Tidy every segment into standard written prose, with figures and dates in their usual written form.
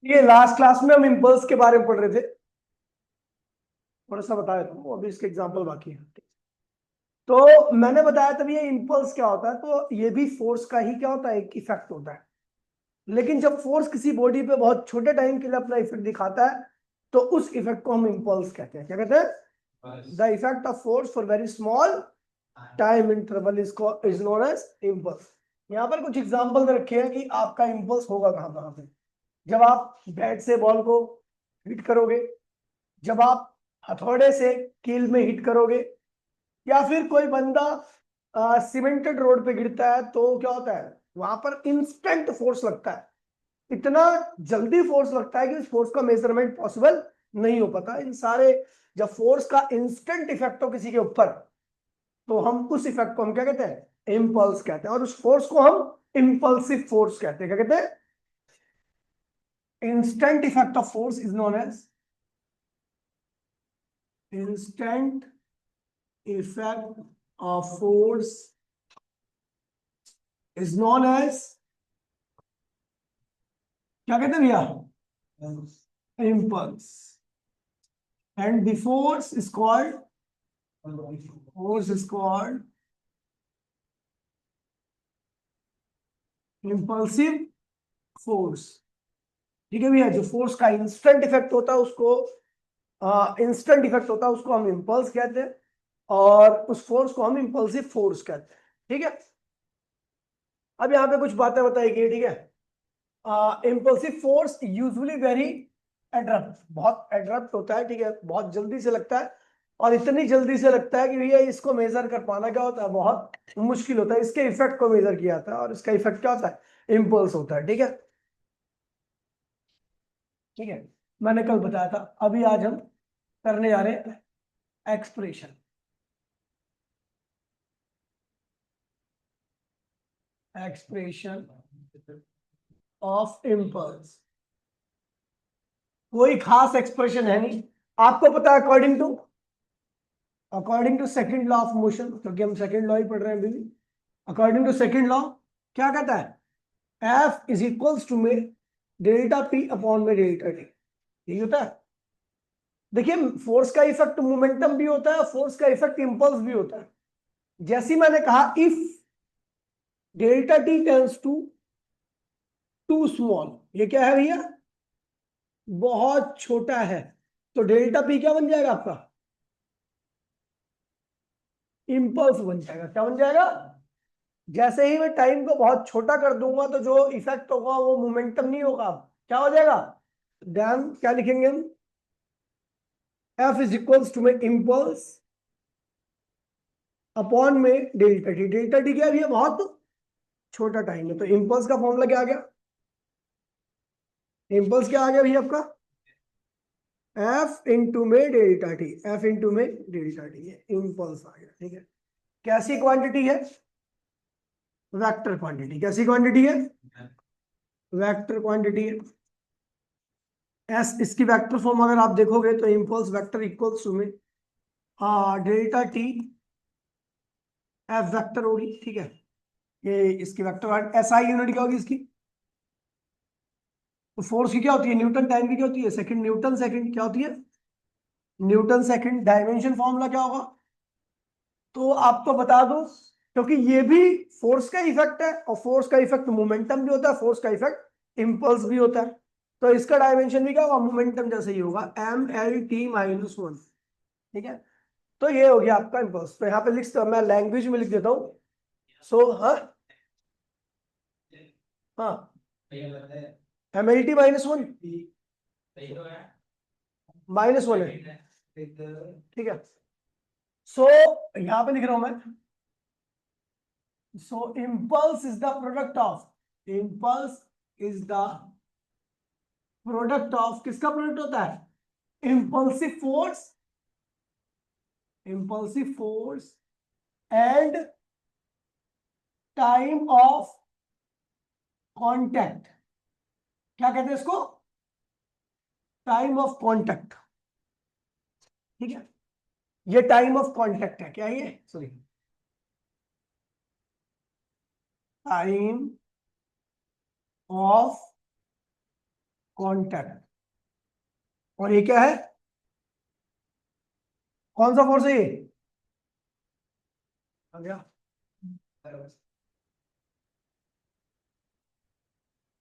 ये last class में हम इम्पल्स के बारे में पढ़ रहे थे। थोड़ा सा बता देता हूँ, अभी इसके एग्जांपल बाकी है। तो मैंने बताया था ये इम्पल्स क्या होता है, तो ये भी फोर्स का ही क्या होता है, एक इफेक्ट होता है। लेकिन जब फोर्स किसी बॉडी पे बहुत छोटे टाइम के लिए अपना इफेक्ट दिखाता है, तो उस इफेक्ट को हम इम्पल्स कहते हैं। क्या कहते हैं? The effect of force for very small time interval is known as impulse. यहाँ पर कुछ एग्जांपल रखे हैं कि आपका इम्पल्स होगा कहाँ कहाँ पे। जब आप बैट से बॉल को हिट करोगे, जब आप हथौड़े से कील में हिट करोगे, या फिर कोई बंदा सीमेंटेड रोड पे गिरता है, तो क्या होता है, वहां पर इंस्टेंट फोर्स लगता है। इतना जल्दी फोर्स लगता है कि उस फोर्स का मेजरमेंट पॉसिबल नहीं हो पाता। इन सारे, जब फोर्स का इंस्टेंट इफेक्ट हो किसी के ऊपर, तो हम उस इफेक्ट को हम क्या कहते हैं, इम्पल्स कहते हैं। और उस फोर्स को हम इम्पल्सिव फोर्स कहते हैं। क्या कहते हैं? Instant effect of force is known as instant effect of force is known as, क्या कहते हैं भैया, impulse. And the force is called impulsive force. ठीक है भैया, जो फोर्स का इंस्टेंट इफेक्ट होता है उसको हम इम्पल्स कहते हैं, और उस फोर्स को हम इम्पल्सिव फोर्स कहते हैं। ठीक है, अब यहाँ पे कुछ बातें बताई गई। ठीक है, इम्पल्सिव फोर्स यूजुअली वेरी एड्रप्ट, बहुत एड्रप्ट होता है। ठीक है, बहुत जल्दी से लगता है, और इतनी जल्दी से लगता है कि भैया इसको मेजर कर पाना क्या होता है, बहुत मुश्किल होता है। इसके इफेक्ट को मेजर किया जाता है, और इसका इफेक्ट क्या होता है, इम्पल्स होता है। ठीक है, ठीक है, मैंने कल बताया था। अभी आज हम करने जा रहे हैं एक्सप्रेशन, एक्सप्रेशन ऑफ इम्पल्स। कोई खास एक्सप्रेशन है नहीं, आपको पता है। According to second law of motion, क्योंकि हम सेकंड लॉ ही पढ़ रहे हैं अभी भी। अकॉर्डिंग टू सेकंड लॉ क्या कहता है, एफ इज इक्वल्स टू में डेल्टा पी अपॉन में डेल्टा टी। यही होता है। देखिए, फोर्स का इफेक्ट मोमेंटम भी होता है, फोर्स का इफेक्ट इंपल्स भी होता है। जैसे मैंने कहा, if delta t tends to small, ये क्या है भैया, बहुत छोटा है, तो डेल्टा पी क्या बन जाएगा आपका, इंपल्स बन जाएगा। क्या बन जाएगा? जैसे ही मैं टाइम को बहुत छोटा कर दूंगा, तो जो इफेक्ट होगा वो मोमेंटम नहीं होगा, क्या हो जाएगा, देन क्या लिखेंगे हम, एफ इज इक्वल्स टू में इम्पल्स अपॉन में डेल्टा टी। डेल्टा टी क्या भी है, बहुत छोटा टाइम है, तो इम्पल्स का फॉर्मूला क्या आ गया, इम्पल्स क्या आ गया भैया आपका, एफ इंटू में डेल्टा टी। एफ इंटू में डेल्टा टी, इम्पल्स आ गया। ठीक है, कैसी क्वांटिटी है, वेक्टर क्वांटिटी। कैसी क्वांटिटी है, वेक्टर क्वांटिटी है। एस, इसकी वेक्टर फॉर्म अगर आप देखोगे, तो इम्पल्स वेक्टर इक्वल्स टू में डेल्टा टी एफ वेक्टर होगी। ठीक है, ये इसकी वेक्टर एस आई यूनिट क्या होगी इसकी, तो फोर्स की क्या होती है, न्यूटन। टाइम की क्या होती है, सेकंड। न्यूटन सेकंड क्या होती है, न्यूटन सेकंड। डायमेंशन फॉर्मूला क्या होगा, तो आपको बता दूं, क्योंकि ये भी फोर्स का इफेक्ट है, और फोर्स का इफेक्ट मोमेंटम भी होता है, फोर्स का इफेक्ट इम्पल्स भी होता है। तो इसका डायमेंशन भी क्या होगा, मोमेंटम जैसे ही होगा, M L T minus one. ठीक है, तो ये हो गया आपका इम्पल्स। तो यहाँ पे मैं लैंग्वेज में लिख देता हूँ। सो हाँ, हाँ, M L T minus one, minus one है। ठीक है, सो यहाँ पे लिख रहा हूं मैं, सो impulse is the product of, impulse is the product of, किसका प्रोडक्ट होता है, impulsive force, impulsive force and time of contact. क्या कहते हैं इसको, टाइम ऑफ कांटेक्ट। ठीक है, ये टाइम ऑफ कांटेक्ट है, क्या ये, सॉरी, टाइम ऑफ कांटेक्ट। और ये क्या है, कौन सा फोर्स है ये, आ गया,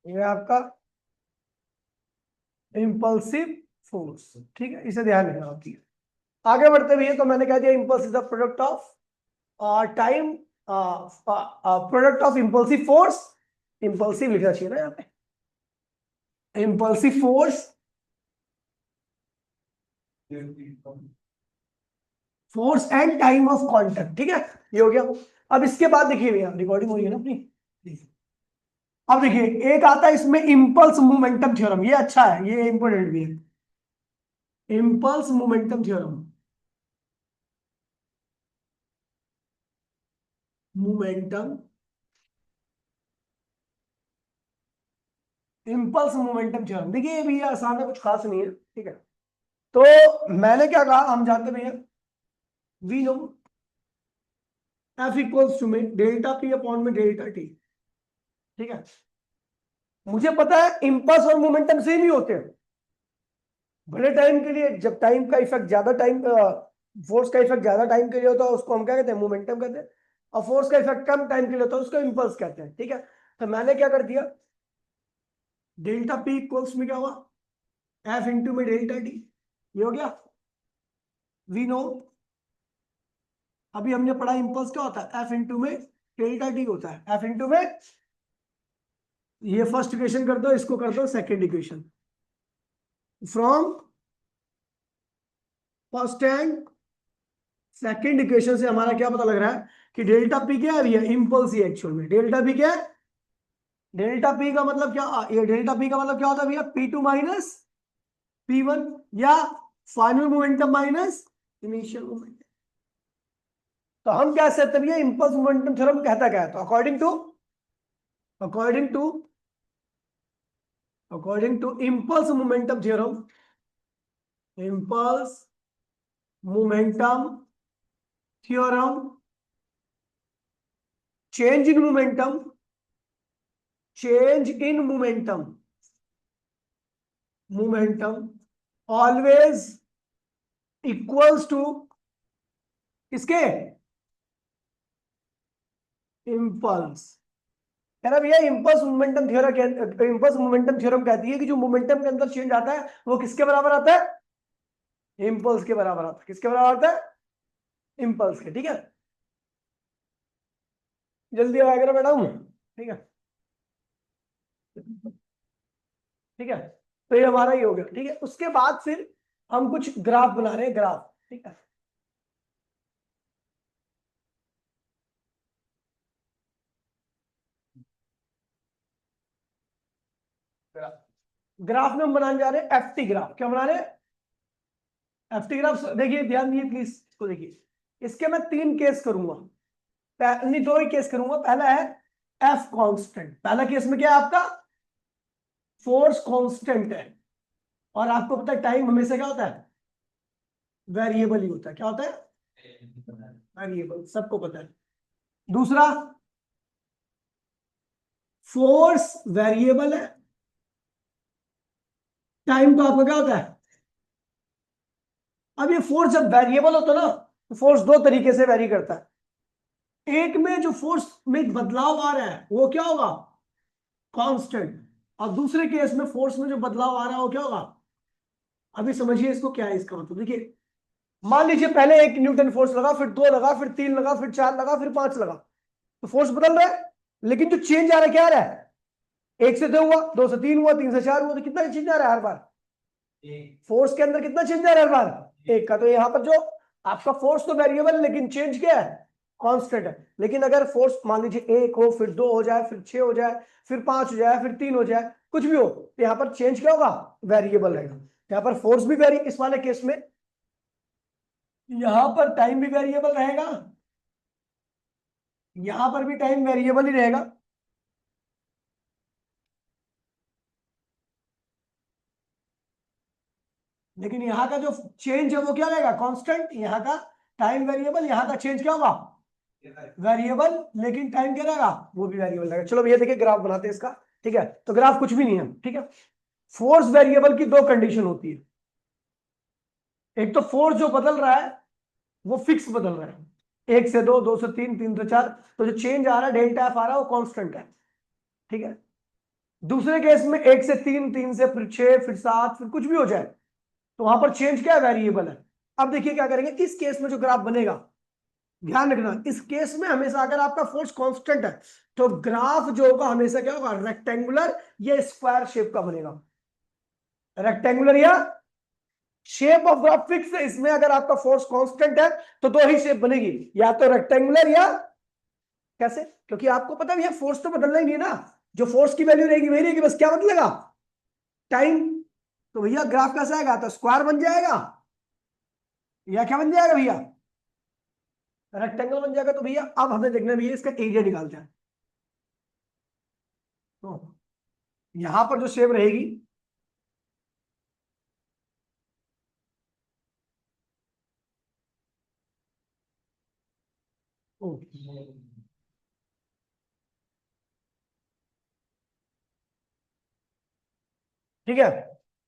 ये आपका इम्पल्सिव फोर्स। ठीक है, इसे ध्यान रखना होती है। आगे बढ़ते हुए तो मैंने कह दिया impulse is the product of time, product of impulsive force, impulsive लिखना चाहिए ना यहाँ पे, impulsive force, force and time of contact. ठीक है, ये हो गया। अब इसके बाद देखिए भैया, रिकॉर्डिंग हुई है ना अपनी, अब देखिए एक आता है इसमें इम्पल्स मोमेंटम थ्योरम, ये अच्छा है, ये इंपॉर्टेंट भी है, impulse momentum theorem, momentum, impulse momentum theorem. देखिए ये भी आसान है, कुछ खास नहीं है। ठीक है, तो मैंने क्या कहा, हम जानते भैया we know F equals to में डेल्टा पी अपॉन में डेल्टा टी। ठीक है, मुझे पता है इम्पल्स और मोमेंटम सेम ही होते हैं, बड़े टाइम के लिए, जब टाइम का इफेक्ट ज्यादा टाइम, फोर्स का इफेक्ट ज्यादा टाइम के लिए होता है उसको हम क्या कहते हैं, मोमेंटम कहते हैं, और फोर्स का इफेक्ट कम टाइम के लिए होता है उसको इम्पल्स कहते हैं। ठीक है, तो मैंने क्या कर दिया, डेल्टा पी इक्वल्स में क्या हुआ, एफ इंटू में डेल्टा टी, ये हो गया। वी नो, अभी हमने पढ़ा इम्पल्स क्या होता है, एफ इंटू में डेल्टा टी होता है, एफ इंटू में, ये फर्स्ट इक्वेशन कर दो, इसको कर दो second equation, from first and second equation से हमारा क्या पता लग रहा है कि डेल्टा पी क्या है भैया, इम्पल्स ही एक्चुअल में, डेल्टा पी क्या है, डेल्टा पी का मतलब क्या, ये डेल्टा पी का मतलब क्या होता है भैया, P two minus P one, या final momentum minus initial momentum. तो हम क्या कहते हैं, इम्पल्स मोमेंटम थ्योरम कहता क्या है, तो according to impulse momentum theorem, impulse momentum theorem, change in momentum, change in momentum always equals to इसके इम्पल्स। है ना भैया, इम्पल्स मोमेंटम थ्योरम कहती है कि जो मोमेंटम के अंदर चेंज आता है वो किसके बराबर आता है, इम्पल्स के बराबर आता है। किसके बराबर आता है, इम्पल्स के। ठीक है, जल्दी आया करो मैडम। ठीक है, ठीक है, तो ये हमारा ही हो गया। ठीक है, उसके बाद फिर हम कुछ ग्राफ बना रहे हैं, ग्राफ। ठीक है, ग्राफ में हम बनाने जा रहे हैं एफटी ग्राफ। क्या बना रहे हैं, एफटी ग्राफ। देखिए ध्यान दिए प्लीज, इसको देखिए, इसके मैं तीन केस करूंगा, नहीं दो ही केस करूंगा। पहला है एफ कांस्टेंट, पहला केस में क्या है आपका, फोर्स कांस्टेंट है, और आपको पता है टाइम हमेशा क्या होता है, वेरिएबल ही होता है। क्या होता है, वेरिएबल, सबको पता है। दूसरा, फोर्स वेरिएबल है, टाइम तो आपका क्या होता है। अब ये फोर्स जब वेरिएबल होता है ना, तो फोर्स दो तरीके से वेरी करता है। एक में जो फोर्स में बदलाव आ रहा है वो क्या होगा, कांस्टेंट, और दूसरे केस में फोर्स में जो बदलाव आ रहा है वो क्या होगा। अभी समझिए इसको, क्या है इसका मतलब। देखिए मान लीजिए पहले 1 न्यूटन फोर्स लगा, फिर 2 लगा, फिर 3 लगा, फिर 4 लगा, फिर 5 लगा, तो फोर्स बदल रहा है, लेकिन जो चेंज आ रहा है क्या आ रहा है, 1 से 2 हुआ, 2 से 3 हुआ, 3 से 4 हुआ, तो कितना चेंज आ रहा है हर बार, फोर्स के अंदर कितना चेंज आ रहा है हर बार, 1 का। तो यहाँ पर जो आपका फोर्स तो वेरिएबल, लेकिन चेंज क्या है, कांस्टेंट है। लेकिन अगर फोर्स मान लीजिए 1 हो, फिर 2 हो जाए, फिर 6 हो जाए, फिर 5 हो जाए, फिर 3 हो जाए, कुछ भी हो, तो यहाँ पर चेंज क्या होगा, वेरिएबल रहेगा। यहाँ पर फोर्स भी वेरी, इस वाले केस में यहां पर टाइम भी वेरिएबल रहेगा, यहां पर भी टाइम वेरिएबल ही रहेगा, लेकिन यहाँ का जो चेंज है वो क्या रहेगा, कांस्टेंट। यहाँ का टाइम वेरिएबल, यहाँ का चेंज क्या होगा, वेरिएबल, लेकिन टाइम क्या रहेगा, वो भी वेरिएबल रहेगा। चलो भैया देखिए ग्राफ बनाते हैं इसका। ठीक है, तो ग्राफ कुछ भी नहीं है। ठीक है, फोर्स वेरिएबल की दो कंडीशन होती है। एक तो फोर्स जो बदल रहा है वो फिक्स बदल रहा है, 1 से 2, 2 से 3, 3 से 4, तो जो चेंज आ रहा है डेल्टा एफ आ रहा है वो कांस्टेंट है। ठीक है। दूसरे केस में 1 से 3, 3 से फिर 6, फिर 7, फिर कुछ भी हो जाए, तो वहां पर चेंज क्या है, वेरिएबल है। अब देखिए क्या करेंगे, इस केस में जो ग्राफ बनेगा, ध्यान रखना, इस केस में हमेशा अगर आपका फोर्स कांस्टेंट है तो ग्राफ जो होगा हमेशा क्या होगा, रेक्टेंगुलर या स्क्वायर शेप का बनेगा। रेक्टेंगुलर या शेप ऑफ ग्राफ फिक्स है, इसमें अगर आपका फोर्स कांस्टेंट है तो दो ही शेप बनेगी, या तो रेक्टेंगुलर या कैसे, क्योंकि आपको पता है भैया फोर्स तो बदलना ही नहीं है ना, जो फोर्स की वैल्यू रहेगी वही रहेगी, बस क्या बदलेगा, टाइम। तो भैया ग्राफ कैसा आएगा, तो स्क्वायर बन जाएगा या क्या बन जाएगा भैया, रेक्टेंगल बन जाएगा। तो भैया अब हमें देखना है भैया इसका एरिया निकालते हैं। तो यहां पर जो शेप रहेगी, ओ, ठीक है।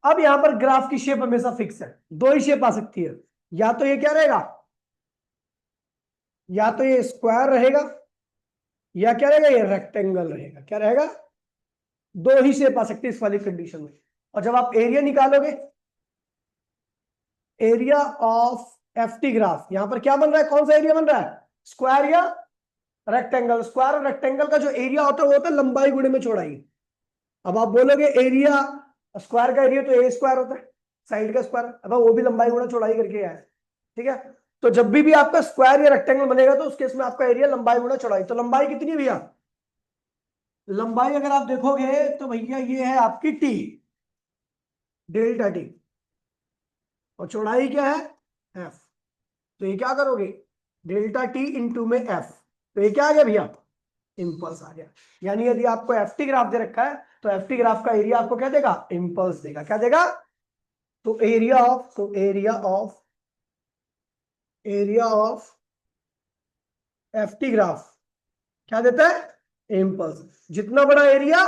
अब यहां पर ग्राफ की शेप हमेशा फिक्स है, दो ही शेप आ सकती है, या तो ये क्या रहेगा, या तो ये स्क्वायर रहेगा, या क्या रहेगा, ये रेक्टेंगल रहेगा। क्या रहेगा, दो ही शेप आ सकती है इस वाली कंडीशन में। और जब आप एरिया निकालोगे, area of F T graph, यहां पर क्या बन रहा है, कौन सा एरिया बन रहा है, स्क्वायर या रेक्टेंगल। स्क्वायर और रेक्टेंगल का जो एरिया होता है वो होता है लंबाई गुणे में चौड़ाई। अब आप बोलोगे एरिया, स्क्वायर का एरिया तो ए स्क्वायर होता है, साइड का स्क्वायर, अब वो भी लंबाई गुणा चौड़ाई करके आया है। ठीक है। तो जब भी आपका स्क्वायर या रेक्टेंगल बनेगा तो उस केस में आपका एरिया लंबाई गुणा चौड़ाई, तो लंबाई कितनी है भैया, लंबाई अगर आप देखोगे तो भैया ये है आपकी टी, डेल्टा टी, और चौड़ाई क्या है, एफ। तो ये क्या करोगे, डेल्टा टी इंटू में एफ, तो ये क्या आ गया भैया, इम्पल्स आ गया। यानी यदि आपको एफ टी ग्राफ दे रखा है तो एफ टी ग्राफ का एरिया आपको क्या देगा, इम्पल्स देगा। क्या देगा, तो area of F T graph क्या देता है, इम्पल्स। जितना बड़ा एरिया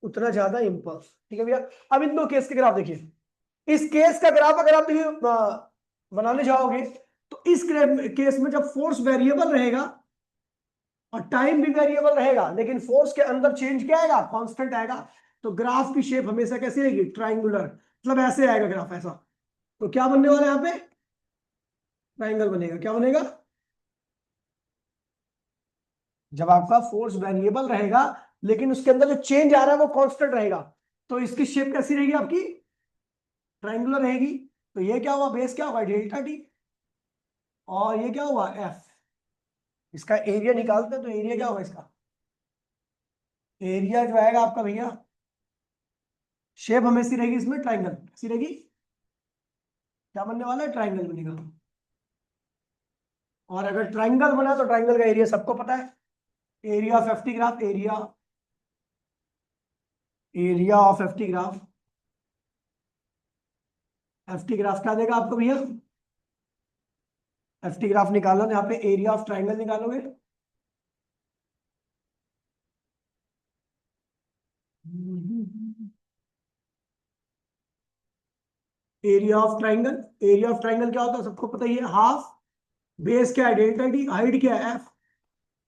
उतना ज्यादा इम्पल्स। ठीक है भैया। अब इन दो केस के ग्राफ देखिए, इस केस का ग्राफ अगर आप देखिए बनाने जाओगे तो इस केस में जब फोर्स वेरिएबल रहेगा और टाइम भी वेरिएबल रहेगा, लेकिन फोर्स के अंदर चेंज क्या आएगा, कांस्टेंट आएगा, तो ग्राफ की शेप हमेशा कैसी रहेगी, ट्राइंगुलर, मतलब ऐसे आएगा ग्राफ ऐसा। तो क्या बनने वाला है यहाँ पे, ट्राइंगल बनेगा। क्या बनेगा, जब आपका फोर्स वेरिएबल रहेगा लेकिन उसके अंदर जो चेंज आ रहा है वो कांस्टेंट रहेगा, तो इसकी शेप कैसी रहेगी आपकी, ट्राइंगुलर रहेगी। तो ये क्या हुआ, बेस क्या होगा, डेल्टा टी, और ये क्या हुआ, एफ। इसका एरिया निकालते हैं तो एरिया क्या होगा इसका, एरिया जो आएगा आपका भैया, शेप हमेशा रहेगी इसमें ट्राइंगल, कैसी रहेगी, क्या बनने वाला है, ट्राइंगल बनेगा। और अगर ट्राइंगल बना तो ट्राइंगल का एरिया सबको पता है, area of F T graph, area of F T graph, F T graph क्या देगा आपको भैया, एफ टी ग्राफ निकालो यहाँ पे एरिया ऑफ ट्राइंगल निकालोगे, area of triangle, area of triangle क्या होता है सबको पता ही है, हाफ, बेस क्या है डेल्टा टी, हाइट क्या है F,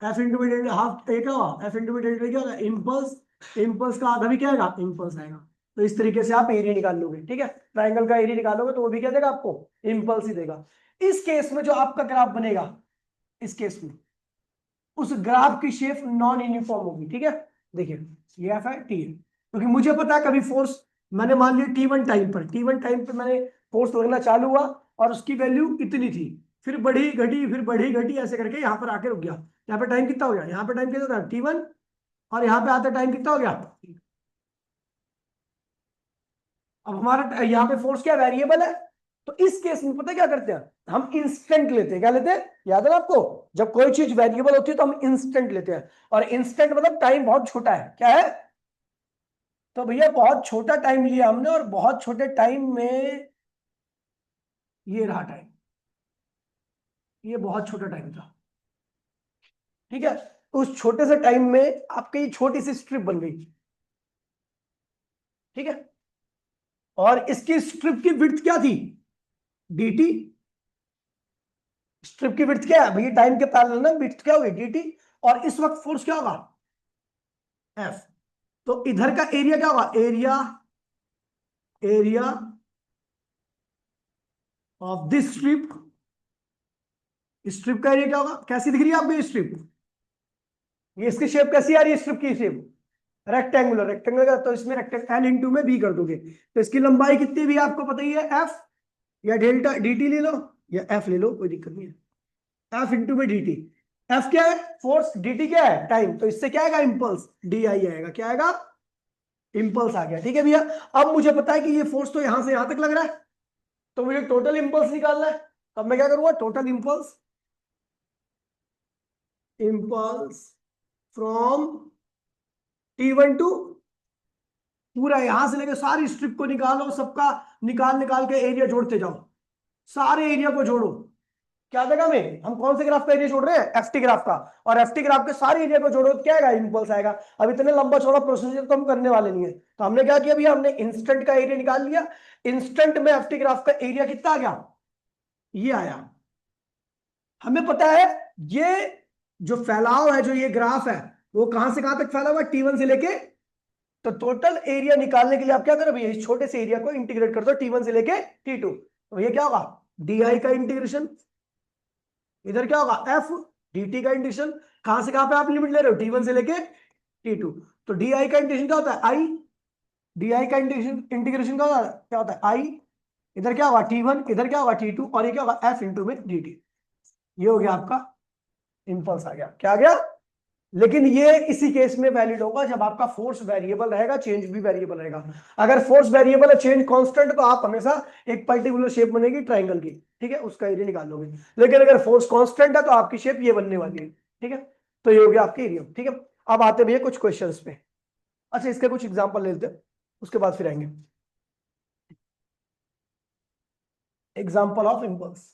F into delta half, क्या हुआ, एफ इंटू डेल्टा क्या होगा, इम्पल्स, इम्पल्स का आधा भी क्या आएगा, इम्पल्स आएगा। तो इस तरीके से आप एरिया निकाल लोगे। ठीक है, ट्राइंगल का एरिया निकालोगे तो वो भी क्या देगा आपको, इम्पल्स ही देगा। इस केस में जो आपका ग्राफ बनेगा, इस केस में उस ग्राफ की शेप नॉन यूनिफॉर्म होगी। ठीक है, देखिए ये एफ है, टी है, क्योंकि मुझे पता है कभी फोर्स, मैंने मान लिया टी वन टाइम पर मैंने फोर्स लगना चालू हुआ और उसकी वैल्यू इतनी थी, फिर बढ़ी घटी, फिर बढ़ी घटी, ऐसे करके यहाँ पर आके रुक गया। यहाँ पे टाइम कितना हो गया, यहाँ पे टाइम कितना हो गया, टी1, और यहाँ पे आते टाइम कितना हो गया। अब हमारा यहाँ पे फोर्स क्या वेरिएबल है, तो इस केस में पता क्या करते हैं, हम इंस्टेंट लेते हैं। क्या लेते हैं, याद है ना आपको, जब कोई चीज वेरिएबल होती है तो हम इंस्टेंट लेते हैं, और इंस्टेंट मतलब टाइम बहुत छोटा है। क्या है, तो भैया बहुत छोटा टाइम लिया हमने, और बहुत छोटे टाइम में ये रहा टाइम, ये बहुत छोटा टाइम था। ठीक है, तो उस छोटे से टाइम में आपकी छोटी सी स्ट्रिप बन गई। ठीक है, और इसकी स्ट्रिप की विड्थ क्या थी, dt। स्ट्रिप की विड्थ क्या है भैया, टाइम के पैरेलल ना विड्थ क्या होगी dt, और इस वक्त फोर्स क्या होगा F। तो इधर का एरिया क्या होगा, area area of this strip, strip का एरिया क्या होगा, कैसी दिख रही है आपको ये स्ट्रिप, ये इसकी शेप कैसी आ रही है स्ट्रिप की शेप, रेक्टेंगुलर, रेक्टेंगुलर का तो इसमें रेक्टेंगल एल इंटू में बी कर दोगे, तो इसकी लंबाई कितनी भी आपको पता ही है एफ, या डेल्टा dt ले लो या एफ ले लो, कोई दिक्कत नहीं है, एफ इंटू में dt। एफ क्या है फोर्स, dt क्या है टाइम, तो इससे क्या आएगा इम्पल्स, डी आई आएगा, क्या आएगा इम्पल्स आ गया, ठीक है भैया। अब मुझे पता है कि ये फोर्स तो यहां से यहां तक लग रहा है, तो मुझे टोटल इम्पल्स निकालना है। अब मैं क्या करूंगा, total impulse, impulse from T1 to, पूरा यहां से लेकर सारी स्ट्रिप को निकालो, सबका निकाल निकाल के एरिया जोड़ते जाओ, सारे एरिया को जोड़ो, क्या देगा हमें, हम कौन से ग्राफ का एरिया जोड़ रहे हैं, एफटी ग्राफ का, और एफटी ग्राफ के सारे एरिया को जोड़ो तो क्या आएगा इम्पल्स आएगा। अब इतने लंबा चौड़ा प्रोसीजर तो हम करने वाले नहीं है, तो हमने क्या किया भैया, हमने इंस्टेंट का एरिया निकाल लिया, इंस्टेंट में एफटी ग्राफ का एरिया कितना आ गया, ये आया। हमें पता है ये जो फैलाव है, जो ये ग्राफ है, वो कहां से कहां तक फैला हुआ है, T1 से लेके, तो टोटल एरिया निकालने के लिए आप क्या करो भैया, इस छोटे से एरिया को इंटीग्रेट कर दो T1 से लेके T2, तो ये क्या होगा डी आई का इंटीग्रेशन, इधर क्या होगा एफ dt का इंटीग्रेशन, कहां से कहां पे आप लिमिट ले रहे हो, T1 से लेके T2, तो डी आई का इंटीग्रेशन क्या होता है आई, डी आई का इंटीग्रेशन क्या होता है आई, इधर क्या होगा T1, इधर क्या होगा T2, और ये क्या होगा एफ इंटू में dt। ये हो गया आपका इंपल्स आ गया, क्या आ गया। लेकिन ये इसी केस में वैलिड होगा जब आपका फोर्स वेरिएबल रहेगा, चेंज भी वेरिएबल रहेगा। अगर फोर्स वेरिएबल है, चेंज कांस्टेंट, तो आप हमेशा एक पर्टिकुलर शेप बनेगी ट्रायंगल की, ठीक है, उसका एरिया निकाल लोगे। लेकिन अगर फोर्स कांस्टेंट है तो आपकी शेप ये बनने वाली है, ठीक है। तो ये हो गया आपके एरिया, ठीक है। अब आते भैया कुछ क्वेश्चंस पे। अच्छा, इसके कुछ एग्जांपल लेते हैं, उसके बाद फिर आएंगे example of impulse,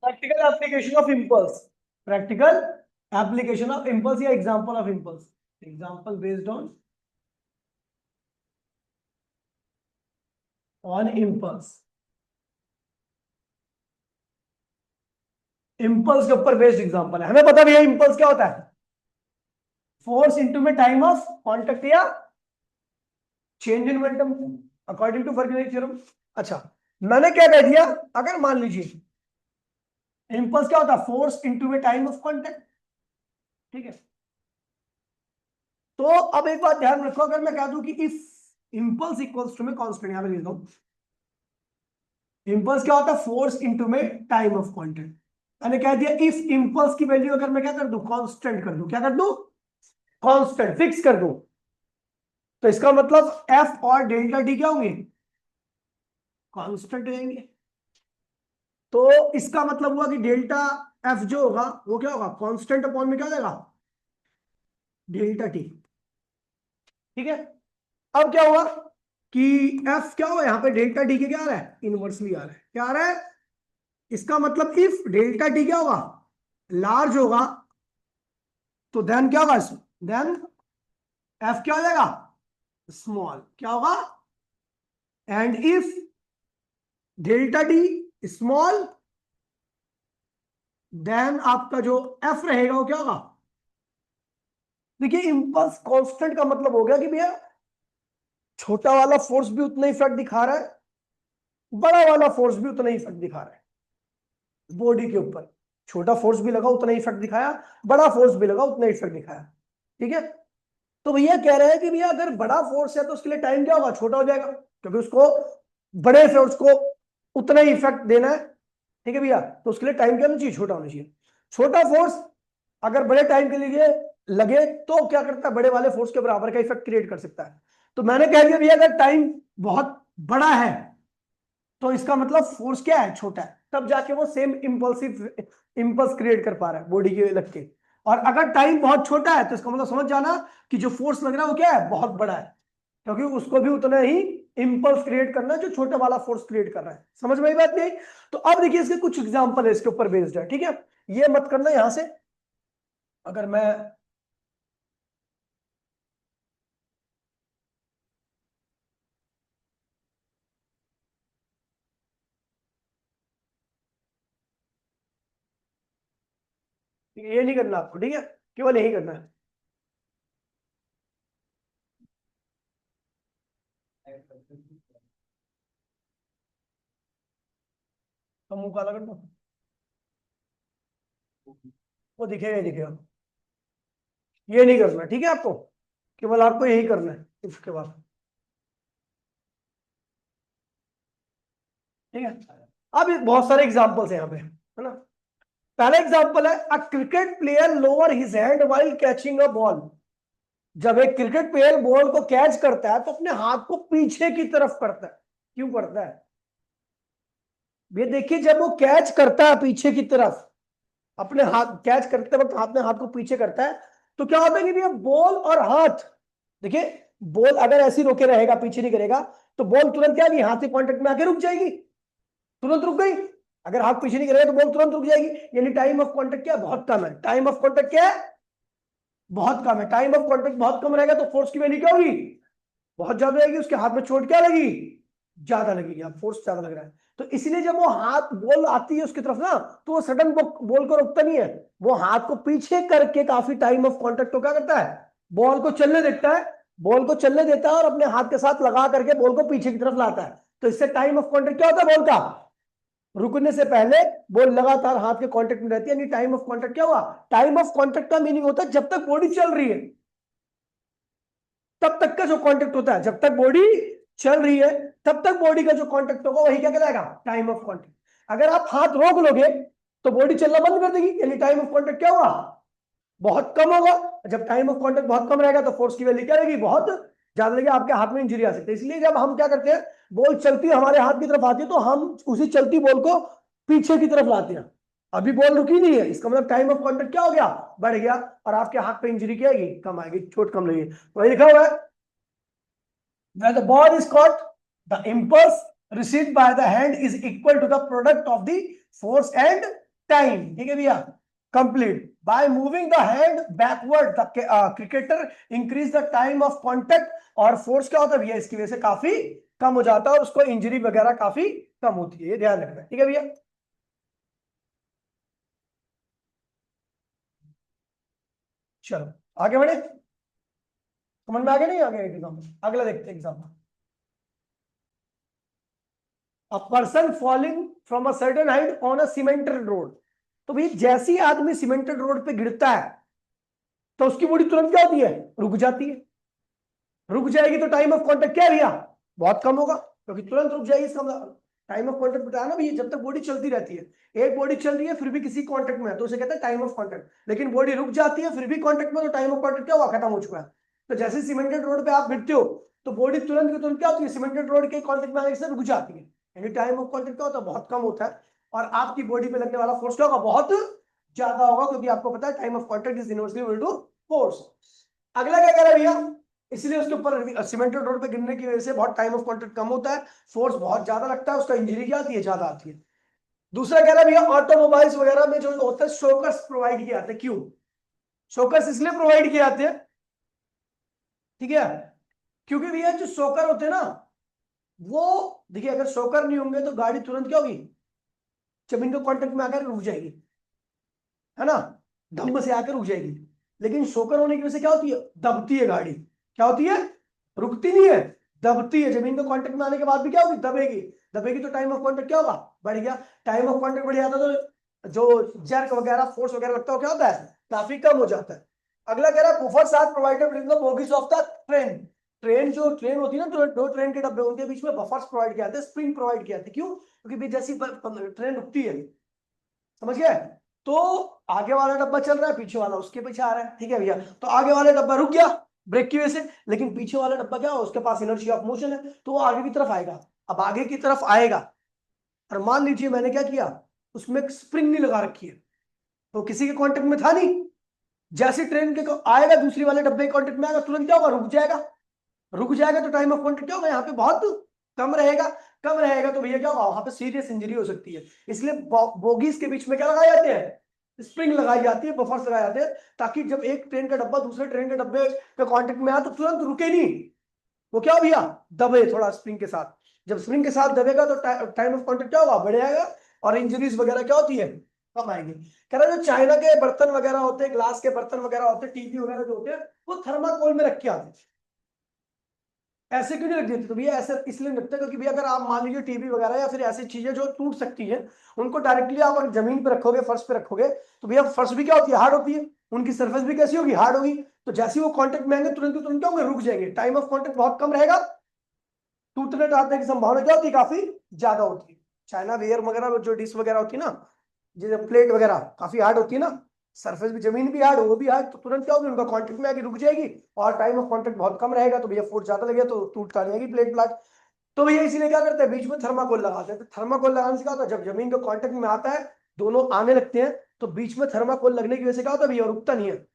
practical application of impulse, practical application of impulse या example of impulse, example based on impulse. Impulse के ऊपर बेस्ड एग्जांपल है, हमें पता भी है इंपल्स क्या होता है, फोर्स इनटू में टाइम ऑफ कांटेक्ट या change in momentum according to Fermi theorem. अच्छा, मैंने क्या कह दिया, अगर मान लीजिए इंपल्स क्या होता है, फोर्स इनटू में टाइम ऑफ कांटेक्ट, ठीक है। तो अब एक बात ध्यान रखो, अगर मैं कह दूं कि इफ इंपल्स इक्वल्स टू में कांस्टेंट, यहां पे लिख दो, इंपल्स क्या होता है, फोर्स इनटू में टाइम ऑफ कांटेक्ट। मैंने कह दिया इफ इंपल्स की वैल्यू अगर मैं क्या कर दूं, कांस्टेंट कर दूं, क्या कर दूं, कांस्टेंट फिक्स कर दूं, तो इसका मतलब एफ और डेल्टा टी क्या होंगे, कांस्टेंट रहेंगे। तो इसका मतलब हुआ कि डेल्टा एफ जो होगा वो क्या होगा, कांस्टेंट अपॉन में क्या हो जाएगा, डेल्टा टी, ठीक है। अब क्या हुआ कि एफ क्या हुआ, यहां पे डेल्टा टी के क्या आ रहा है, इनवर्सली आ रहा है, क्या आ रहा है, इसका मतलब इफ डेल्टा टी क्या होगा, लार्ज होगा, तो देन क्या होगा, देन एफ क्या हो जाएगा, स्मॉल, क्या होगा, and if delta t small, then आपका जो एफ रहेगा वो क्या होगा। देखिए इंपल्स कांस्टेंट का मतलब हो गया कि भैया छोटा वाला फोर्स भी उतना ही इफेक्ट दिखा रहा है, बड़ा वाला फोर्स भी उतना ही इफेक्ट दिखा रहा है बॉडी के ऊपर, छोटा फोर्स भी लगा उतना ही इफेक्ट दिखाया, बड़ा फोर्स भी लगा उतना ही इफेक्ट दिखाया, ठीक है। तो भैया कह रहे हैं कि भैया अगर बड़ा फोर्स है तो उसके लिए टाइम क्या होगा, छोटा हो जाएगा, क्योंकि उसको बड़े फोर्स को उतना ही इफेक्ट देना है, ठीक है भैया, तो उसके लिए टाइम क्या होना चाहिए, छोटा होना चाहिए। छोटा फोर्स अगर बड़े टाइम के लिए लगे तो क्या करता है, बड़े वाले फोर्स के बराबर का इफेक्ट क्रिएट कर सकता है। तो मैंने कह दिया भैया अगर टाइम बहुत बड़ा है तो इसका मतलब फोर्स क्या है, छोटा है, तब जाके वो सेम इंपल्सिव इंपल्स क्रिएट कर पा रहा है बॉडी के लग के। और अगर टाइम बहुत छोटा है तो इसका मतलब समझ जाना कि जो फोर्स लग रहा है वो क्या है, बहुत बड़ा है, क्योंकि उसको भी उतना ही इंपल्स क्रिएट करना है जो छोटे वाला फोर्स क्रिएट कर रहा है। समझ में आई बात नहीं। तो अब देखिए इसके कुछ एग्जांपल है इसके ऊपर बेस्ड है, ठीक है। ये मत करना यहां से, अगर मैं ये नहीं करना आपको, ठीक है, केवल यही करना है। तो मुंह काला कर दो, वो दिखेगा ही दिखेगा। ये नहीं करना, ठीक है, आपको केवल आपको यही करना है इसके बाद, ठीक है। अब बहुत सारे एग्जांपल्स हैं यहाँ पे, है ना। पहला एग्जांपल है, a cricket player lower his hand while catching a ball. जब एक क्रिकेट प्लेयर बॉल को कैच करता है तो अपने हाथ को पीछे की तरफ करता है। क्यों करता है? ये देखिए, जब वो कैच करता है पीछे की तरफ, अपने हाथ कैच करते वक्त अपने हाथ को पीछे करता है, तो क्या होता है कि ये बॉल और हाथ, देखिए, बॉल अगर ऐसी रोके रहेगा, पीछे नहीं करेगा, तो बॉल तुरंत क्या होगी, हाथ के कांटेक्ट में आके रुक जाएगी, तुरंत रुक गई। अगर हाथ पीछे नहीं करेगा तो बॉल तुरंत रुक जाएगी। यानी टाइम ऑफ कांटेक्ट क्या है, बहुत कम है। टाइम ऑफ कांटेक्ट क्या है, बहुत कम है। टाइम ऑफ कांटेक्ट बहुत कम रहेगा तो फोर्स की वैल्यू क्या होगी, बहुत ज्यादा रहेगी। उसके हाथ में चोट क्या लगी, ज्यादा लगेगी, अब फोर्स ज्यादा लग रहा है। तो इसलिए जब वो हाथ बॉल आती है उसकी तरफ ना, तो वो सडन बॉल को रोकता नहीं है, वो हाथ को पीछे करके काफी टाइम ऑफ कांटेक्ट को क्या करता है, बॉल को चलने देता है, बॉल को चलने देता है और अपने हाथ के साथ लगा करके बॉल को पीछे की तरफ लाता है। तो इससे टाइम ऑफ कांटेक्ट क्या होता है, बॉल का रुकने से पहले बॉल लगातार हाथ के कांटेक्ट में रहती है। यानी टाइम ऑफ कांटेक्ट क्या हुआ, टाइम ऑफ कांटेक्ट का मीनिंग होता है जब तक बॉडी चल रही है तब तक का जो कांटेक्ट होता है, जब तक बॉडी चल रही है तब तक बॉडी का जो कांटेक्ट होगा वही क्या कहलाएगा, टाइम ऑफ कांटेक्ट। अगर आप हाथ रोक लोगे तो बॉडी चलना बंद कर देगी, यानी टाइम ऑफ कांटेक्ट क्या हुआ, बहुत कम होगा। जब टाइम ऑफ कांटेक्ट बहुत कम रहेगा तो फोर्स की वैल्यू क्या रहेगी, बहुत ज्यादा लगेगी, आपके हाथ में इंजरी आ सकती है। इसलिए जब हम क्या करते हैं, बॉल चलती है हमारे हाथ की तरफ आती है तो हम उसी चलती बॉल को पीछे की तरफ लाते हैं। अभी बॉल रुकी नहीं है, इसका मतलब टाइम ऑफ कांटेक्ट क्या हो गया, बढ़ गया, और आपके हाथ पे इंजरी क्या आएगी, कम आएगी, चोट कम लगेगी। वही लिखा हुआ है, when the ball is caught, the impulse received by the hand is equal to the product of the force and time. ठीक है भैया, complete. By moving the hand backward, the cricketer increase the time of contact, और force क्या होता है भैया, इसकी वजह से काफी कम हो जाता है और उसको इंजरी वगैरह काफी कम होती है, ये ध्यान रखना है, ठीक है भैया। चलो आगे बढ़े, समझ में आगे नहीं आगे एग्जाम्पल, अगला देखते हैं example. A person falling from a certain height on a cemented road. तो भाई जैसे ही आदमी सीमेंटेड रोड पे गिरता है तो उसकी बॉडी तुरंत क्या होती है, रुक जाती है। रुक जाएगी तो टाइम ऑफ कांटेक्ट क्या भैया, बहुत कम होगा, क्योंकि तुरंत रुक जाएगी। इसका मतलब टाइम ऑफ कांटेक्ट बताया ना भैया, जब तक बॉडी चलती रहती है, एक बॉडी चल रही है फिर भी किसी कांटेक्ट में है तो उसे कहते हैं टाइम ऑफ कांटेक्ट। लेकिन बॉडी रुक जाती है फिर भी कांटेक्ट में, तो टाइम ऑफ कांटेक्ट क्या हुआ, खत्म हो चुका है। तो जैसे सीमेंटेड रोड पे आप गिरते हो तो बॉडी तुरंत की तुरंत क्या होती है, सीमेंटेड रोड के कांटेक्ट में आने से रुक जाती है। यानी टाइम ऑफ कांटेक्ट क्या होता है, बहुत कम होता है, और आपकी बॉडी पे लगने वाला फोर्स क्या होगा, बहुत ज्यादा होगा, क्योंकि आपको पता है time of contact is inversely equal to force. अगला क्या कह रहा है भैया, इसलिए उसके ऊपर सीमेंटेड रोड पे गिरने की वजह से बहुत टाइम ऑफ कांटेक्ट कम होता है, फोर्स बहुत ज्यादा लगता है, उसका इंजरी क्या आती है, ज्यादा आती है। दूसरा कह रहा है भैया, ऑटोमोबाइल्स वगैरह में जो होता है शोकर्स प्रोवाइड किए जाते हैं। क्यों शोकर्स इसलिए प्रोवाइड किए जाते हैं, ठीक है, क्योंकि भैया जो शोकर होते हैं ना, वो देखिए, अगर शोकर नहीं होंगे तो गाड़ी तुरंत क्या होगी, जमीन के कांटेक्ट में आकर रुक जाएगी, है ना, धम्म से आकर रुक जाएगी। लेकिन शोकर होने की वजह से क्या होती है, दबती है गाड़ी, क्या होती है, रुकती नहीं है, दबती है। जमीन के कांटेक्ट में आने के बाद भी क्या होगी, दबेगी। दबेगी तो टाइम ऑफ कांटेक्ट क्या होगा, बढ़ गया। टाइम ऑफ कांटेक्ट बढ़ जाता तो जो जर्क वगैरह फोर्स वगैरह लगता है क्या होता है, काफी कम हो जाता है। अगला कह रहा है, buffers are provided with the bogies of the train. Train जो ट्रेन होती है ना, तो दो ट्रेन के डब्बे उनके बीच में बफर्स प्रोवाइड किए जाते हैं, स्प्रिंग प्रोवाइड किए जाते हैं। क्यों, क्योंकि जैसी ट्रेन रुकती है, समझ गए, तो आगे वाला डब्बा चल रहा है, पीछे वाला उसके पीछे आ रहा है, ठीक है भैया। तो आगे वाला डब्बा रुक गया ब्रेक की वजह से, लेकिन पीछे वाला डब्बा क्या हो, उसके पास इनर्जी ऑफ मोशन है, तो वो आगे की तरफ आएगा। अब आगे की तरफ आएगा, और मान लीजिए मैंने क्या किया, उसमें स्प्रिंग नहीं लगा रखी है, तो किसी के कांटेक्ट में था नहीं, जैसे ट्रेन के आएगा दूसरी वाले डब्बे के कांटेक्ट में आएगा, तुरंत क्या होगा, रुक जाएगा। रुक जाएगा तो टाइम ऑफ कांटेक्ट क्या होगा, यहाँ पे बहुत कम रहेगा। कम रहेगा तो भैया क्या होगा, वहां पे सीरियस इंजरी हो सकती है। इसलिए बोगीज के बीच में क्या लगाए जाते हैं, स्प्रिंग लगाई जाती है, बफर्स लगाए जाते हैं, ताकि जब एक ट्रेन का डब्बा दूसरे ट्रेन के डब्बे के कांटेक्ट में आए तो तुरंत रुके नहीं, वो क्या भैया, दबे थोड़ा स्प्रिंग के साथ। जब स्प्रिंग के साथ दबेगा तो टाइम ऑफ कांटेक्ट क्या होगा, बढ़ जाएगा, और इंजरीज वगैरह क्या होती है, कम आएगी। कह रहा जो चाइना के बर्तन वगैरह होते हैं, ग्लास के बर्तन वगैरह होते हैं, टीवी वगैरह जो होते हैं, वो थर्माकोल में रख के आते हैं। ऐसे क्यों नहीं रख देते? तो भैया ऐसे इसलिए नहीं रखते क्योंकि भैया अगर आप मान लीजिए टीवी वगैरह या फिर ऐसी चीजें जो टूट सकती हैं, उनको डायरेक्टली आप अगर जमीन पे रखोगे, फर्श पे रखोगे, तो भैया फर्श भी क्या होती है, हार्ड होती है, उनकी सरफेस भी कैसी होगी, हार्ड होगी। तो जैसे ही वो कॉन्टेक्ट में आएंगे तुरंत तुरंत क्या होंगे, रुक जाएंगे, टाइम ऑफ कॉन्टेक्ट बहुत कम रहेगा, टूटने टाटने की संभावना क्या होती है, काफी ज्यादा होती है। चाइना वेयर वगैरह जो डिश वगैरह होती है ना, जैसे प्लेट वगैरह काफी हार्ड होती है ना, सरफेस भी, जमीन भी हार्ड, वो भी हार्ड, तो तुरंत क्या होगी, उनका कॉन्टेक्ट में आके रुक जाएगी, और टाइम ऑफ कॉन्टेक्ट बहुत कम रहेगा, तो भैया फोर्स ज्यादा लगेगा तो टूट टाट जाएगी प्लेट प्लाट। तो भैया इसीलिए क्या करते हैं, बीच में थर्माकोल लगाते हैं। तो थर्माकोल लगाने से क्या होता है, जब जमीन के कांटेक्ट में आता है, दोनों आने लगते हैं, तो बीच में थर्माकोल लगने की वजह से क्या होता है भैया, रुकता नहीं है,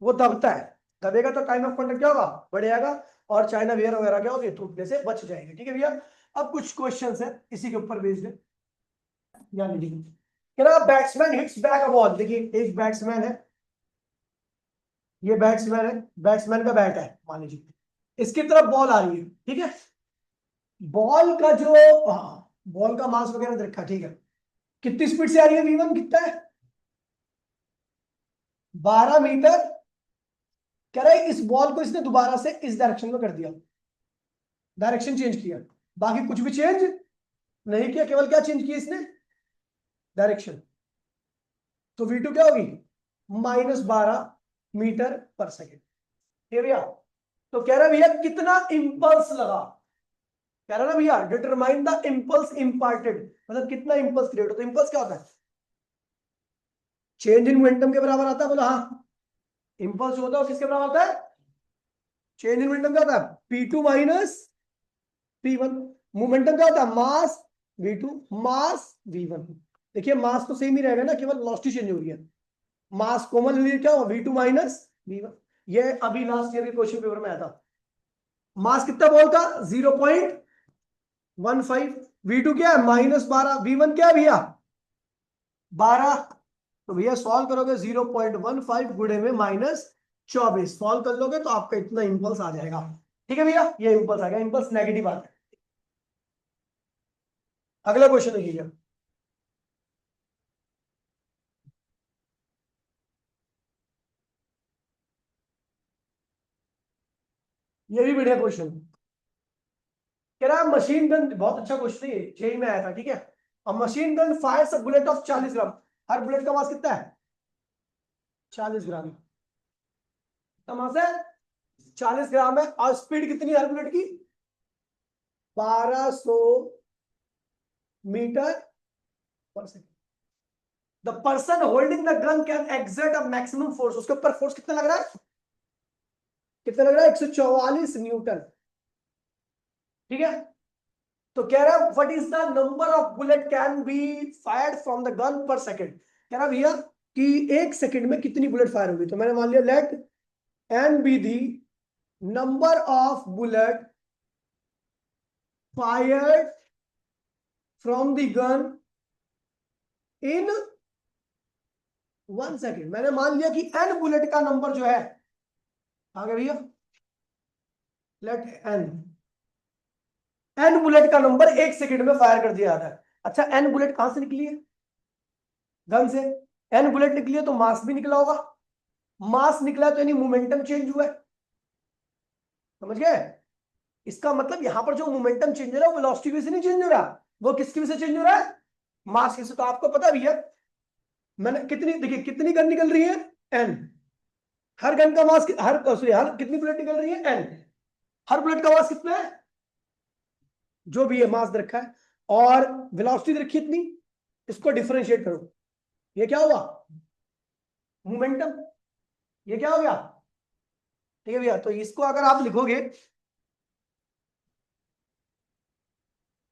वो दबता है। दबेगा तो टाइम ऑफ कांटेक्ट क्या होगा, बढ़ जाएगा, और चाइना वेयर वगैरह क्या होगी, टूटने से बच जाएंगे। ठीक है भैया। अब कुछ क्वेश्चन है इसी के ऊपर बेस्ड है, ध्यान दीजिए। कह रहा batsman hits back a ball. देखिए एक बैट्समैन है, ये बैट्समैन है, बैट्समैन का बैट है मान लीजिए, इसकी तरफ बॉल आ रही है, ठीक है। बॉल का जो, हाँ, बॉल का मास वगैरह रखा, ठीक है। कितनी स्पीड से आ रही है, V1 कितना है, 12 मीटर। कह रहा है इस बॉल को इसने दोबारा से इस डायरेक्शन में कर दिया, डायरेक्शन चेंज किया, बाकी कुछ भी चेंज नहीं किया, केवल क्या चेंज किया इसने, डायरेक्शन। तो V2 क्या होगी, -12 मीटर पर सेकेंड। ठीक भैया। तो कह रहा है भैया कितना इंपल्स लगा, कह रहा है ना भैया डिटरमाइन द इंपल्स इंपार्टेड, मतलब कितना इंपल्स क्रिएट होता है। इंपल्स क्या होता है, चेंज इन मोमेंटम के बराबर आता है, बोला हाँ। इंपल्स जो होता है वो किसके बराबर आता है, चेंज इन मोमेंटम क्या होता है, P2 माइनस P1। मोमेंटम क्या होता है, मास V2 मास V1। देखिए मास तो सेम ही रहेगा ना, केवल वेलोसिटी चेंज हो रही है। मास कॉमन लिए क्या होगा, V2 माइनस V1। ये अभी लास्ट ईयर के क्वेश्चन पेपर में आया था। मास कितना बॉल का, 0.15। V2 क्या है, -12, V1 क्या है भैया, 12। तो भैया सॉल्व करोगे, 0.15 गुणे में -24, सॉल्व कर लोगे तो आपका इतना इंपल्स आ जाएगा। ठीक है भैया, ये इंपल्स आ गया, इंपल्स नेगेटिव आता है। अगला क्वेश्चन देखिए, ये भी बढ़िया क्वेश्चन। कह रहा है मशीन गन, बहुत अच्छा क्वेश्चन है, जेई में आया था, ठीक है। और machine gun Fyers a bullet of 40 gram. Her bullet का मास कितना है, 40 ग्राम। कितना मास है, 40 ग्राम है, और स्पीड कितनी है हर बुलेट की, 1200 metre per second. The person holding the gun can exert a maximum force. उसके ऊपर फोर्स कितना लग रहा है, कितना लग रहा है, 144 न्यूटन। ठीक है। तो कह रहा है what is the number of bullet can be fired from the gun पर सेकेंड। कह रहा भैया कि एक सेकंड में कितनी बुलेट फायर होगी। तो मैंने मान लिया let N be the number of bullet fired from the gun in 1 second. मैंने मान लिया कि एन बुलेट का नंबर जो है, आ गया भैया, लेट एन, एन बुलेट का नंबर 1 सेकंड में फायर कर दिया जाता है। अच्छा एन बुलेट कहां से निकली है, गन से। एन बुलेट निकली है तो मास भी निकला होगा, मास निकला है तो यानी मोमेंटम चेंज हुआ है, समझ गए। इसका मतलब यहां पर जो मोमेंटम चेंज हो रहा है वो वेलोसिटी की वजह से नहीं चेंज हो रहा, वो किसकी वजह से चेंज हो रहा है, मास की वजह से। तो आपको पता भी है, मैंने कितनी, देखिए कितनी गन निकल रही है, एन। हर गन का मास, हर सॉरी हर कितनी बुलेट निकल रही है, एन। हर बुलेट का मास कितना है, जो भी है मास रखा है, और वेलोसिटी रखी इतनी। इसको डिफरेंशिएट करो, ये क्या हुआ, मोमेंटम। ये क्या हो गया, ठीक है भैया। तो इसको अगर आप लिखोगे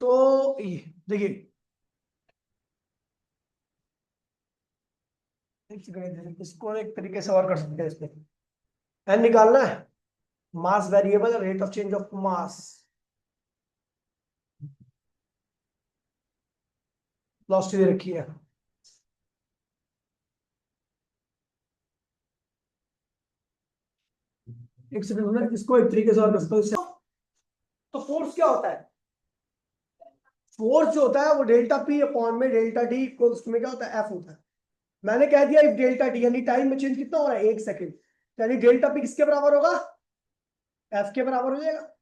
तो देखिए, इसको एक तरीके से और कर सकते हैं, इसमें एन निकालना है, mass variable, rate of change of mass, velocity दे रखी है। एक सेकंड में इसको एक तरीके से और कर सकते हो तो फोर्स क्या होता है, फोर्स जो होता है वो डेल्टा पी अपॉन में डेल्टा डी इक्वल्स में क्या होता है, एफ होता है। मैंने कह दिया इफ डेल्टा टी, यानी टाइम में चेंज कितना हो रहा है 1 सेकंड, यानी डेल्टा पी किसके बराबर होगा, एफ के बराबर हो जाएगा।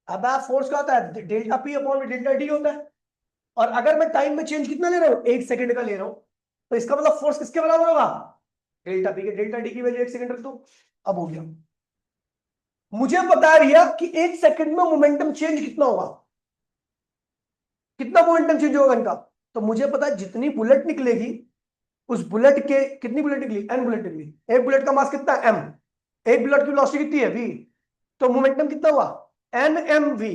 अब आप फोर्स का होता है delta P upon delta T होता है, और अगर मैं टाइम में चेंज कितना ले रहा हूँ 1 सेकंड का ले रहा हूँ, तो इसका मतलब फोर्स किसके बराबर होगा, डेल्टा पी के। डेल्टा टी की वैल्यू 1 सेकंड रख दो, अब हो गया। मुझे बता रही है कि 1 सेकंड में मोमेंटम चेंज कितना होगा, कितना मोमेंटम चेंज होगा इनका। तो मुझे पता है जितनी बुलेट निकलेगी, उस बुलेट के कितनी बुलेट निकली, एन बुलेट निकली, एक बुलेट का मास कितना है एम, एक बुलेट की वेलोसिटी कितनी है वी, तो मोमेंटम कितना हुआ एन एम वी।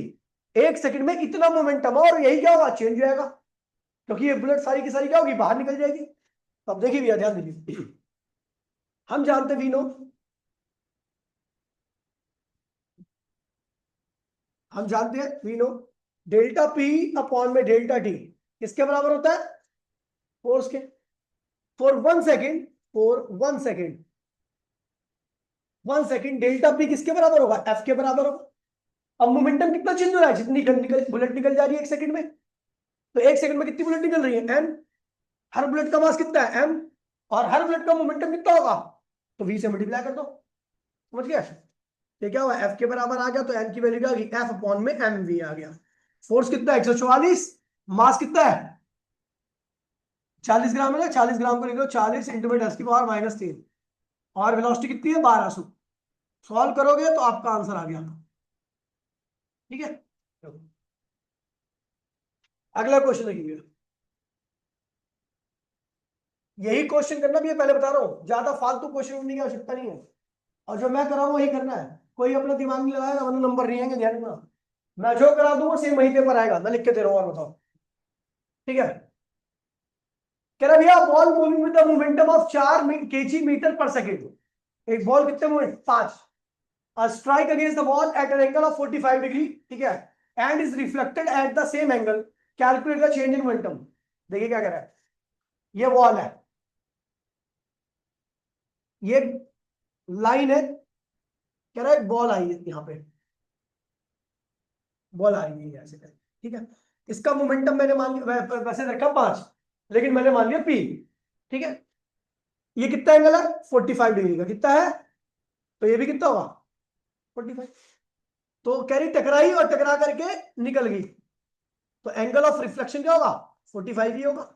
1 सेकंड में इतना मोमेंटम, और यही क्या होगा, चेंज हो जाएगा, क्योंकि ये बुलेट सारी की सारी क्या होगी, बाहर निकल जाएगी। तो अब देखिए भैया ध्यान दीजिए, हम जानते वी नो, हम जानते हैं we know delta P upon में डेल्टा टी किसके बराबर होता है, फोर्स के। For 1 second, for 1 second, 1 second delta P किसके बराबर होगा, एफ के बराबर होगा। अब मोमेंटम कितना चेंज हो रहा है, जितनी बुलेट निकल जा रही है 1 सेकंड में, तो 1 सेकंड में कितनी बुलेट निकल रही है एन, हर बुलेट का मास कितना है एम, और हर बुलेट का मोमेंटम कितना होगा, तो वी से मल्टीप्लाई कर दो, समझ गया। ये क्या हुआ, एफ के बराबर आ गया, तो एन की वैल्यू क्या आ गई, एफ अपॉन में एम वी आ गया। फोर्स कितना है 144, मास कितना है 40 ग्राम है ना, 40 ग्राम को लिख लो 40 इंटू में 10 की पावर -3, और वेलोसिटी कितनी है 1200। सॉल्व करोगे तो आपका आंसर आ गया, ठीक है। अगला क्वेश्चन देखिए, यही क्वेश्चन करना भी है, पहले बता रहा हूँ, ज्यादा फालतू क्वेश्चन करने की आवश्यकता नहीं है, और जो मैं कर रहा हूँ वही करना है, कोई अपना दिमाग नहीं लगाएगा वरना नंबर नहीं आएंगे, ध्यान रखना। मैं जो करा दूंगा सेम वहीं पेपर आएगा, मैं लिख के दे रहा हूँ, और बताओ, ठीक है। कह रहा भैया ball moving with the momentum of 4 meter per second, एक बॉल कितने moment 5, strike against the ball at an angle of 45 degree, ठीक है, and is reflected at the same angle, calculate the change in momentum. देखिए क्या कह रहा है, ये बॉल है, ये लाइन है, कह रहा है बॉल आई है यहाँ पे, बॉल आ रही है ऐसे करके, ठीक है। इसका मोमेंटम मैंने मान लिया, वैसे रखा 5, लेकिन मैंने मान लिया पी, ठीक है। ये कितना एंगल है 45 डिग्री का, कितना है, तो ये भी कितना होगा 45। तो कह रही टकराई और टकरा करके निकल गई, तो एंगल ऑफ रिफ्लेक्शन क्या होगा 45 ही होगा।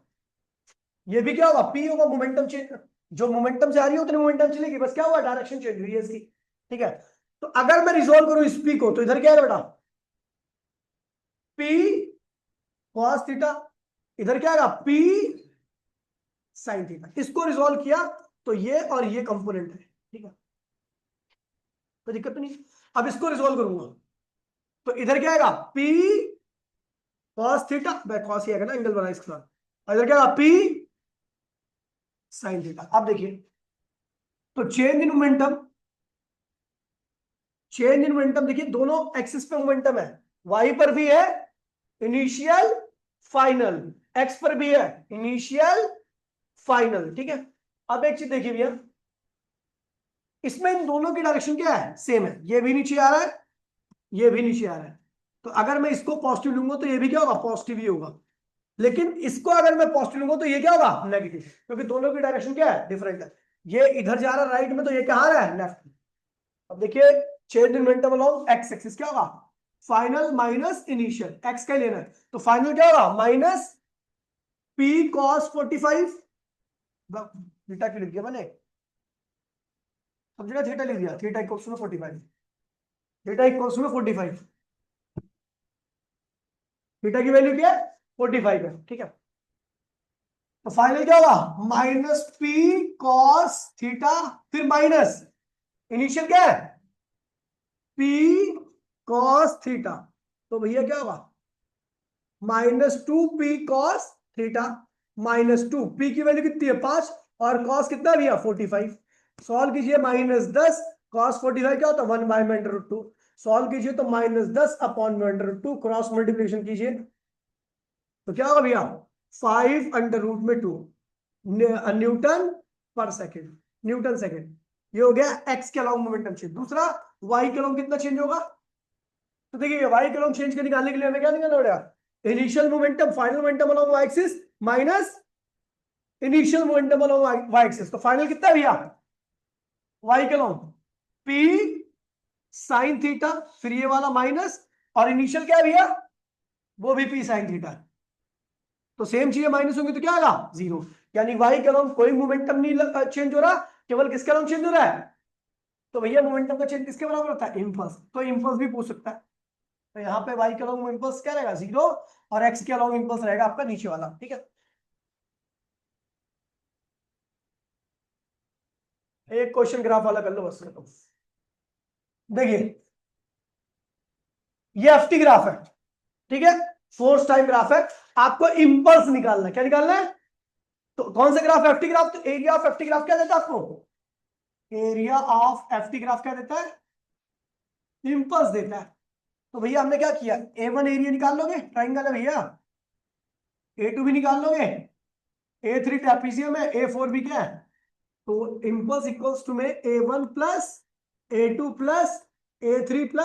ये भी क्या होगा पी होगा, मोमेंटम चेंज, जो मोमेंटम से आ रही है उतनी मोमेंटम चलेगी, बस क्या हुआ डायरेक्शन चेंज हुई है इसकी, ठीक है। तो अगर मैं रिजोल्व करूं इस पी को, तो इधर क्या है बेटा पी कॉस थीटा, इधर क्या आएगा पी साइन थीटा। इसको रिजोल्व किया तो ये और ये कंपोनेंट है, ठीक है, कोई दिक्कत नहीं। अब इसको रिजोल्व करूंगा तो इधर क्या आएगा पी कॉस थीटा, कॉस ही आएगा ना, एंगल बना इसके साथ, और इधर क्या आएगा पी साइन थीटा। अब देखिए, तो change in momentum, change in momentum देखिए दोनों एक्सिस पे मोमेंटम है, वाई पर भी है इनिशियल फाइनल, एक्स पर भी है इनिशियल फाइनल, ठीक है। अब एक चीज देखिए भैया, इसमें इन दोनों की डायरेक्शन क्या है सेम है, ये भी नीचे आ रहा है, ये भी नीचे आ रहा है, तो अगर मैं इसको पॉजिटिव लूंगा तो ये भी क्या होगा पॉजिटिव ही होगा, लेकिन इसको अगर मैं पॉजिटिव लूंगा तो ये क्या होगा नेगेटिव, क्योंकि दोनों की डायरेक्शन क्या है डिफरेंट है, ये इधर जा रहा है राइट में, तो ये कहाँ आ रहा है लेफ्ट में। अब देखिए change in momentum along x axis क्या होगा फाइनल माइनस इनिशियल, एक्स का लेना है, तो फाइनल क्या होगा माइनस पी कॉस 45, थीटा क्यों लिख दिया मैंने, सब जगह थीटा लिख दिया, theta equals to 45, theta equals to 45, theta की वैल्यू क्या है 45 है, ठीक है। तो फाइनल क्या होगा माइनस पी कॉस थीटा, फिर माइनस इनिशियल क्या है पी कॉस थीटा, तो भैया क्या होगा -2 पी कॉस थीटा, -2 पी की वैल्यू कितनी है 5, और कॉस कितना है भैया 45, सॉल्व कीजिए -10 कॉस 45 क्या होता है 1 बाय √2, सॉल्व कीजिए तो -10 अपॉन √2, क्रॉस मल्टीप्लिकेशन कीजिए तो क्या होगा भैया 5√2 न्यूटन पर सेकेंड, न्यूटन सेकेंड। ये हो गया एक्स के अलाउंग मोमेंटम चेंज। दूसरा वाई के अलाउंग कितना चेंज होगा, तो देखिए वाई के अलाउंग चेंज के निकालने के लिए हमें क्या निकालना पड़ेगा initial momentum final momentum along Y axis minus initial momentum along Y axis. तो फाइनल कितना है भैया, वाई के अलोंग पी साइन थीटा, फिर ये वाला माइनस, और इनिशियल क्या है भैया, वो भी पी साइन थीटा। तो सेम चीजें माइनस होंगी तो क्या आएगा, जीरो। यानी वाई के अलोंग कोई मोमेंटम नहीं चेंज हो रहा, केवल किसके अलोंग चेंज हो रहा है। तो भैया मोमेंटम का चेंज किसके बराबर होता है, इम्पल्स। तो इम्पल्स भी पूछ सकता है। तो यहाँ पे वाई के अलोंग इम्पल्स क्या रहेगा, जीरो, और एक्स के अलोंग इम्पल्स रहेगा आपका नीचे वाला। ठीक है, एक क्वेश्चन ग्राफ वाला कर लो बस। देखिए ये एफ टी ग्राफ है, ठीक है, फोर्स टाइम ग्राफ है। आपको इंपल्स निकालना है, क्या निकालना है, तो कौन सा ग्राफ, एफ टी ग्राफ। तो area of F T graph क्या देता है आपको, area of F T graph क्या देता है, इंपल्स देता है। तो भैया हमने क्या किया, ए वन एरिया निकाल लोगे, ट्राइंगल है भैया, ए टू भी निकाल लोगे, ए थ्री ट्रेपीजियम है, ए फोर भी क्या है। तो इंपल्स इक्वल्स टू में ए वन प्लस ए टू प्लस ए थ्री प्लस